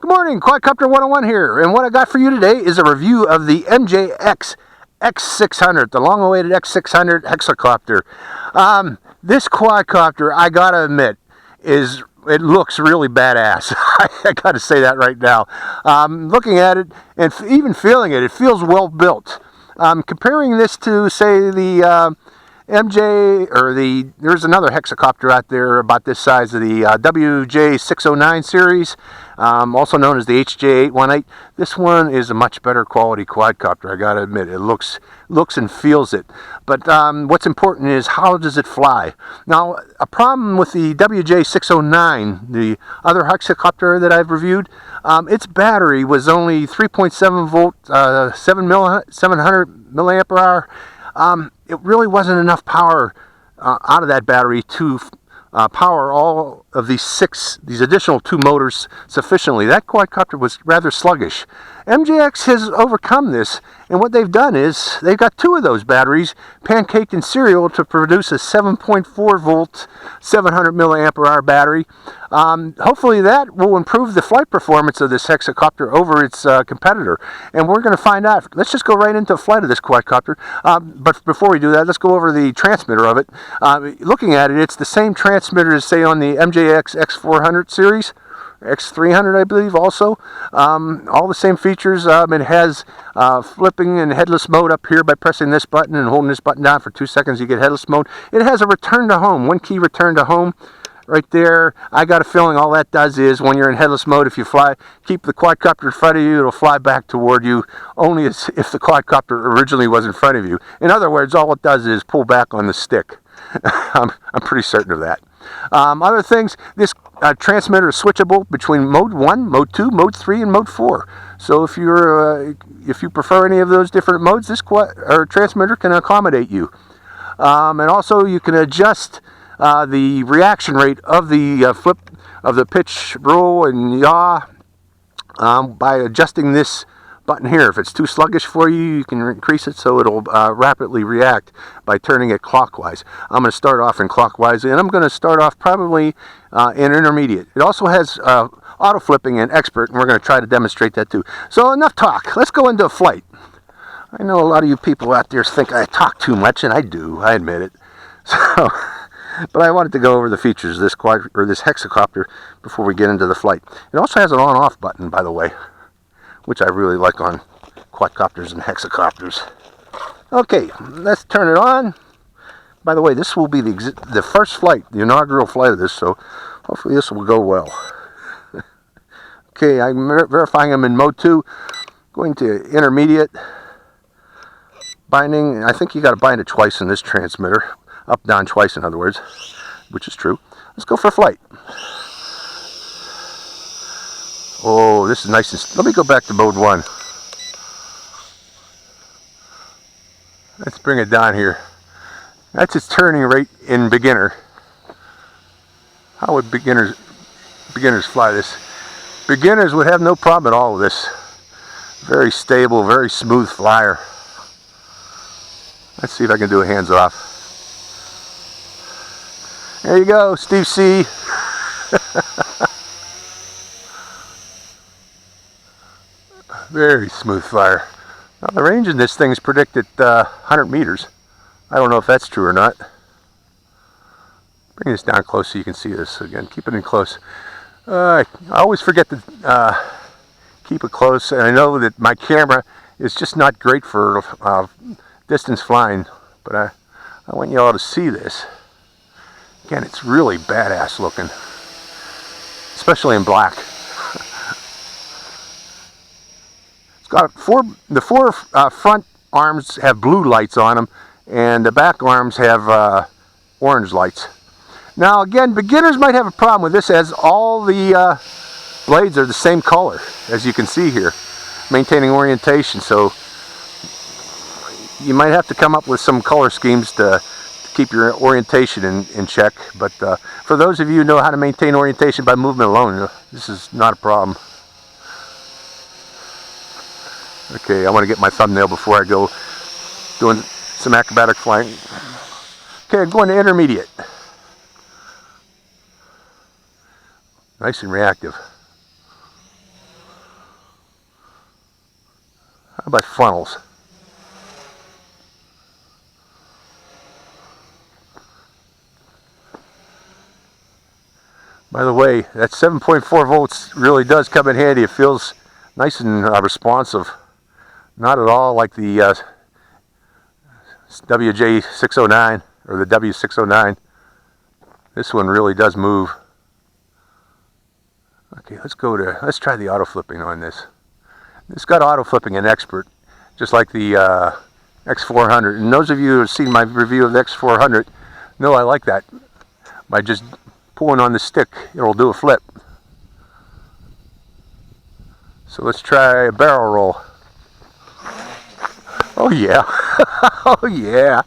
Good morning, Quadcopter 101 here, and what I got for you today is a review of the MJX X600, the long-awaited X600 Hexacopter. This quadcopter, I gotta admit, it looks really badass. I gotta say that right now. Looking at it and even feeling it, it feels well built. Comparing this to, say, the there's another hexacopter out there about this size, of the WJ609 series, also known as the HJ818. This one is a much better quality quadcopter, I gotta admit. It looks and feels it. But what's important is, how does it fly? Now, a problem with the WJ609, the other hexacopter that I've reviewed, its battery was only 3.7 volt, 700 milliampere hour. It really wasn't enough power out of that battery to power all of these additional two motors sufficiently. That quadcopter was rather sluggish. MJX has overcome this, and what they've done is they've got two of those batteries pancaked in serial to produce a 7.4 volt, 700 milliampere hour battery. Hopefully that will improve the flight performance of this hexacopter over its competitor, and we're going to find out. Let's just go right into a flight of this quadcopter. But before we do that, let's go over the transmitter of it. Looking at it, it's the same transmitter as, say, on the MJX X400 series. X300, I believe, also. All the same features. It has flipping and headless mode up here by pressing this button and holding this button down for 2 seconds. You get headless mode. It has a return to home, one key return to home right there. I got a feeling all that does is, when you're in headless mode, if you keep the quadcopter in front of you, it'll fly back toward you, only if the quadcopter originally was in front of you. In other words, all it does is pull back on the stick. I'm pretty certain of that. Other things, this transmitter is switchable between mode 1, mode 2, mode 3, and mode 4. So if you prefer any of those different modes, this transmitter can accommodate you. And also you can adjust the reaction rate of the flip of the pitch, roll, and yaw by adjusting this button here. If it's too sluggish for you, you can increase it so it'll rapidly react by turning it clockwise. I'm going to start off in clockwise, and I'm going to start off probably in intermediate. It also has auto flipping and expert, and we're going to try to demonstrate that too. So enough talk. Let's go into a flight. I know a lot of you people out there think I talk too much, and I do. I admit it. So, but I wanted to go over the features of this this hexacopter before we get into the flight. It also has an on-off button, by the way, which I really like on quadcopters and hexacopters. Okay, let's turn it on. By the way, this will be the first flight, the inaugural flight of this, so hopefully this will go well. Okay, I'm verifying I'm in mode 2. Going to intermediate. Binding, I think you got to bind it twice in this transmitter. Up, down twice, in other words, which is true. Let's go for flight. Oh, this is nice. Let me go back to mode 1. Let's bring it down here. That's its turning rate in beginner. How would beginners fly this? Beginners would have no problem at all with this. Very stable, very smooth flyer. Let's see if I can do a hands off. There you go, Steve C. Very smooth flyer. Now, the range in this thing is predicted 100 meters. I don't know if that's true or not. Bring this down close so you can see this again. Keep it in close. I always forget to keep it close, and I know that my camera is just not great for distance flying, but I want you all to see this. Again, it's really badass looking, especially in black. It's got the four front arms have blue lights on them, and the back arms have orange lights. Now again, beginners might have a problem with this, as all the blades are the same color, as you can see here, maintaining orientation. So you might have to come up with some color schemes to keep your orientation in check. But for those of you who know how to maintain orientation by movement alone, this is not a problem. Okay, I want to get my thumbnail before I go doing some acrobatic flying. Okay, I'm going to intermediate. Nice and reactive. How about funnels? By the way, that 7.4 volts really does come in handy. It feels nice and responsive. Not at all like the WJ609 or the W609. This one really does move. Okay, let's try the auto flipping on this. It's got auto flipping in Expert, just like the X400. And those of you who have seen my review of the X400 know I like that. By just pulling on the stick, it'll do a flip. So let's try a barrel roll. Oh yeah. Oh yeah.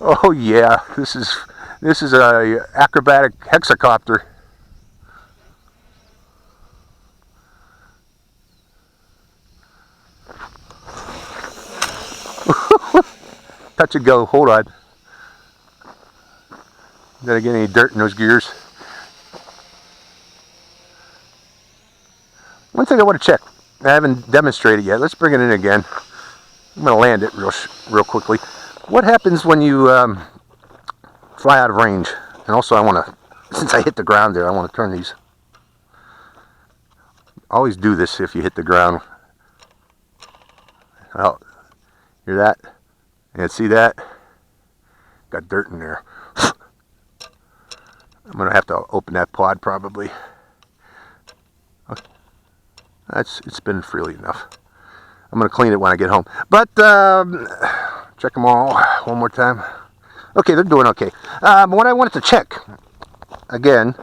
Oh yeah. This is a acrobatic hexacopter. Touch and go. Hold on. Did I get any dirt in those gears? One thing I want to check. I haven't demonstrated yet. Let's bring it in again. I'm going to land it real quickly. What happens when you fly out of range? And also I want to, since I hit the ground there, I want to turn these. Always do this if you hit the ground. Oh, hear that? And see that? Got dirt in there. I'm going to have to open that pod probably. Okay. It's been freely enough. I'm going to clean it when I get home. But check them all one more time. Okay, they're doing okay. What I wanted to check, again,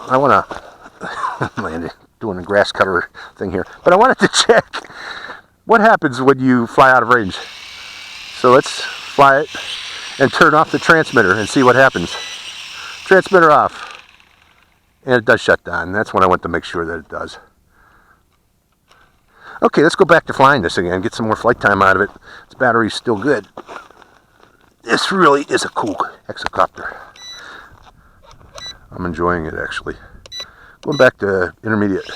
I want to land it, doing a grass cutter thing here. But I wanted to check what happens when you fly out of range. So let's fly it and turn off the transmitter and see what happens. Transmitter off. And it does shut down. That's what I want to make sure that it does. Okay, let's go back to flying this again. Get some more flight time out of it. Its battery's still good. This really is a cool hexacopter. I'm enjoying it actually. Going back to intermediate.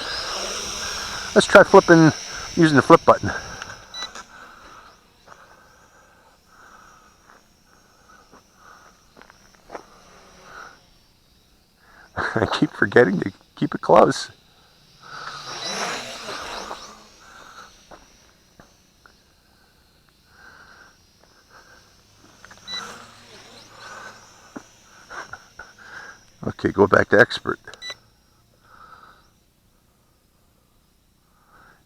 Let's try flipping using the flip button. I keep forgetting to keep it close. Okay, go back to Expert.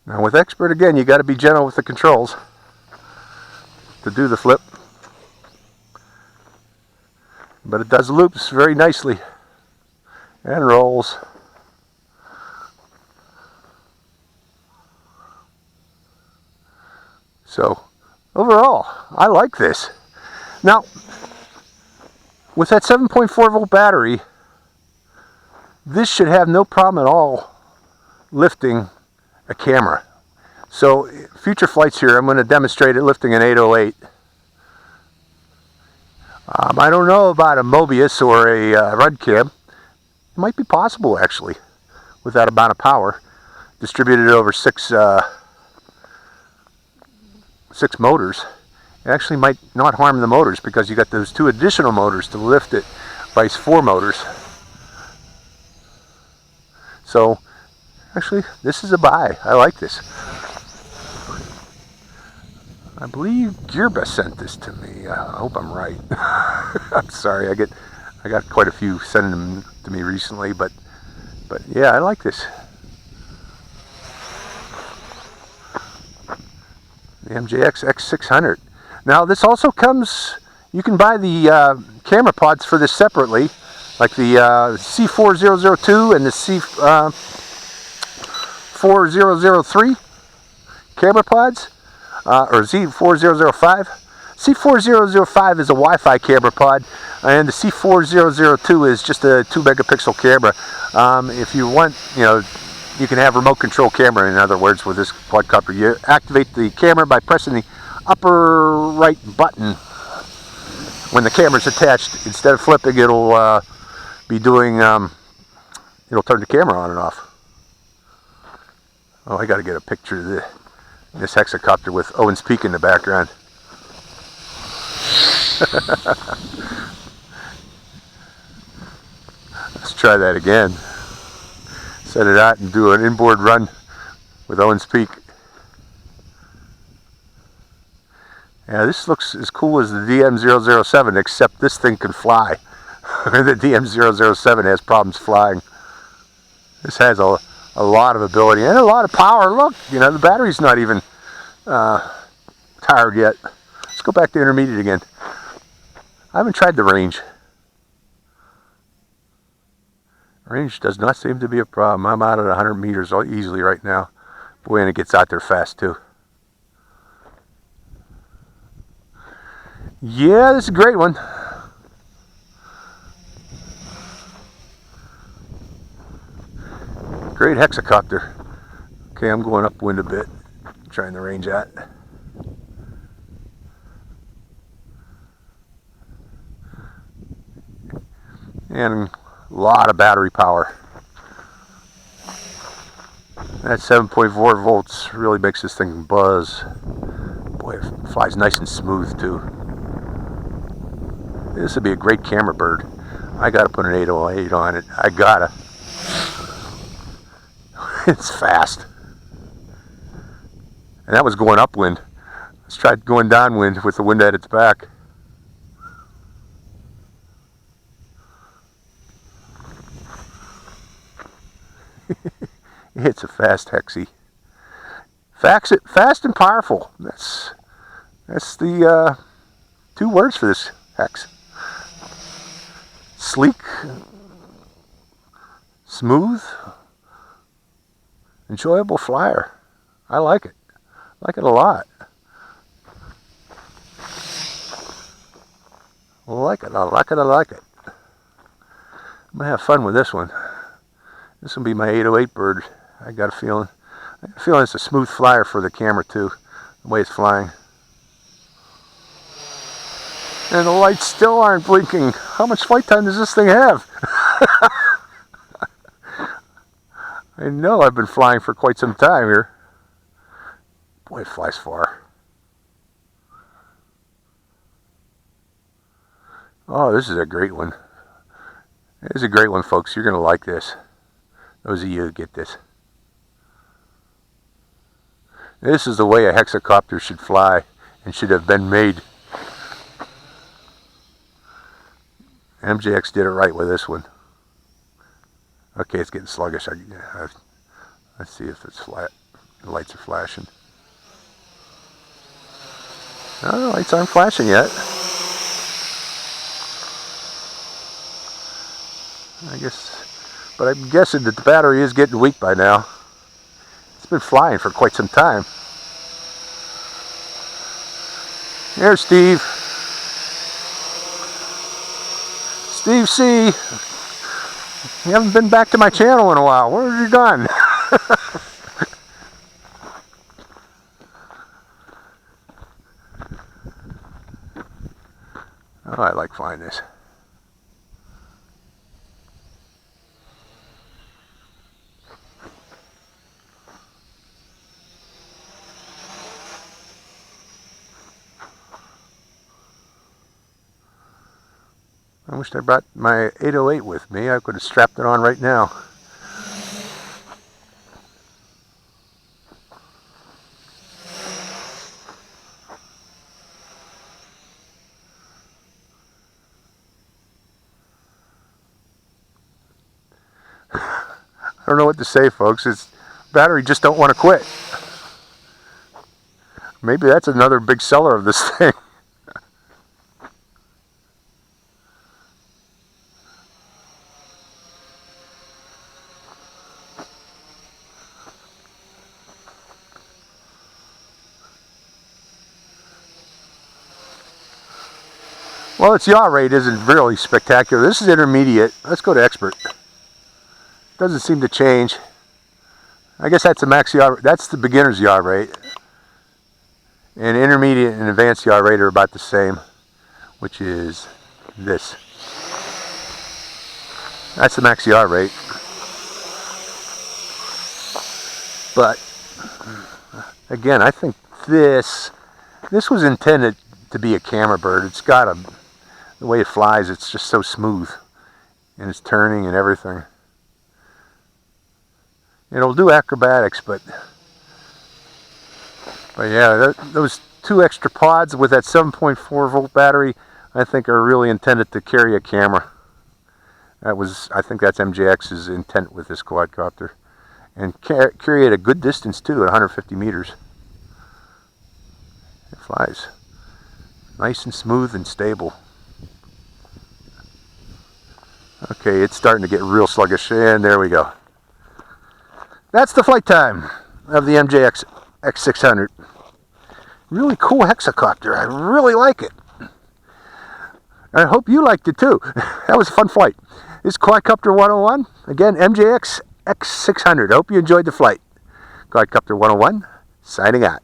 Now with Expert again, you got to be gentle with the controls to do the flip. But it does loops very nicely. And rolls. So, overall, I like this. Now, with that 7.4 volt battery, this should have no problem at all lifting a camera. So, future flights here, I'm going to demonstrate it lifting an 808. I don't know about a Mobius or a Rudd cam. It might be possible actually with that amount of power distributed over six motors. It actually might not harm the motors because you got those two additional motors to lift it by 4 motors. So actually this is a buy. I like this. I believe Gearbest sent this to me. I hope I'm right. I'm sorry, I got quite a few sending them to me recently, but yeah, I like this. The MJX X600. Now this also comes, you can buy the camera pods for this separately, like the C4002 and the C4003 camera pods, or Z4005. C4005 is a Wi-Fi camera pod, and the C4002 is just a 2 megapixel camera. If you want, you can have remote control camera, in other words, with this quadcopter. You activate the camera by pressing the upper right button when the camera's attached. Instead of flipping, it'll be doing, it'll turn the camera on and off. Oh, I got to get a picture of this hexacopter with Owen's Peak in the background. Let's try that again. Set it out and do an inboard run with Owen's Peak. Yeah, this looks as cool as the DM007, except this thing can fly. The DM007 has problems flying. This has a lot of ability and a lot of power. Look, you know, the battery's not even tired yet. Let's go back to intermediate again. I haven't tried the range. Range does not seem to be a problem. I'm out at 100 meters easily right now. Boy, and it gets out there fast too. Yeah, this is a great one. Great hexacopter. Okay, I'm going upwind a bit, trying the range out. And a lot of battery power. That 7.4 volts really makes this thing buzz. Boy, it flies nice and smooth too. This would be a great camera bird. I gotta put an 808 on it. I gotta. It's fast. And that was going upwind. Let's try going downwind with the wind at its back. It's a fast hexie. Fast and powerful. That's the 2 words for this hex. Sleek, smooth, enjoyable flyer. I like it. I like it a lot. I like it. I like it. I like it. I'm gonna have fun with this one. This will be my 808 bird. I got a feeling. It's a smooth flyer for the camera too, the way it's flying. And the lights still aren't blinking. How much flight time does this thing have? I know I've been flying for quite some time here. Boy, it flies far. Oh, this is a great one. This is a great one, folks. You're going to like this. Those of you who get this. This is the way a hexacopter should fly and should have been made. MJX did it right with this one. Okay, it's getting sluggish. Let's see if it's flat. The lights are flashing. No, the lights aren't flashing yet. I guess, but I'm guessing that the battery is getting weak by now. It's been flying for quite some time. Here's Steve. Steve C. You haven't been back to my channel in a while. Where have you gone? Oh, I like flying this. I wish I brought my 808 with me. I could have strapped it on right now. I don't know what to say, folks. It's battery just don't want to quit. Maybe that's another big seller of this thing. Well, its yaw rate isn't really spectacular. This is intermediate. Let's go to expert. Doesn't seem to change. I guess that's the max yaw. That's the beginner's yaw rate. And intermediate and advanced yaw rate are about the same, which is this. That's the max yaw rate. But again, I think this was intended to be a camera bird. It's got the way it flies, it's just so smooth, and it's turning and everything. It'll do acrobatics, but yeah, those 2 extra pods with that 7.4 volt battery, I think are really intended to carry a camera. I think that's MJX's intent with this quadcopter. And carry at a good distance too, at 150 meters. It flies nice and smooth and stable. Okay, it's starting to get real sluggish, and there we go. That's the flight time of the MJX X600. Really cool hexacopter. I really like it. I hope you liked it too. That was a fun flight. This is Quadcopter 101. Again, MJX X600. I hope you enjoyed the flight. Quadcopter 101, signing out.